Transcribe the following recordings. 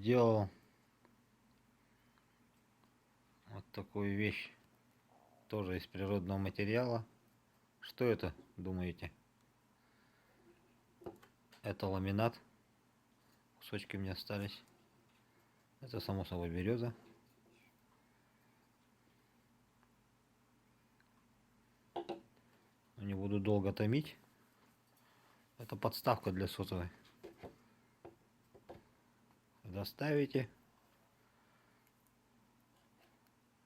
сделал вот такую вещь, тоже из природного материала. Что это, думаете? Это ламинат. Кусочки у меня остались. Это, само собой, береза. Не буду долго томить. Это подставка для сотовой. Доставите.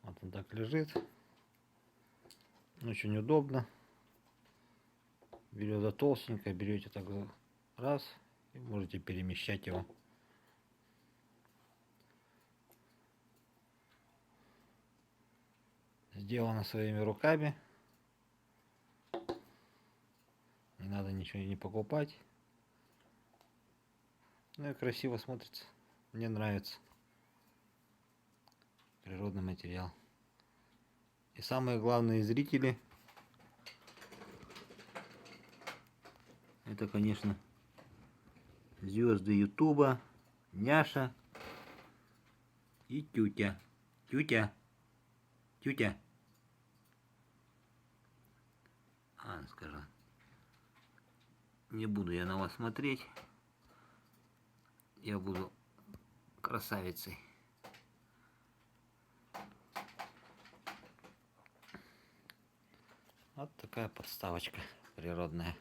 Вот он так лежит. Очень удобно. Береза толстенькая, берете так раз и можете перемещать его. Сделано своими руками. Не надо ничего не покупать. Ну и красиво смотрится. Мне нравится. Природный материал. И самые главные зрители — это, конечно, звезды Ютуба, Няша и Тютя. Тютя. Тютя. Скажи. Не буду я на вас смотреть. Я буду красавицей. Вот такая подставочка природная.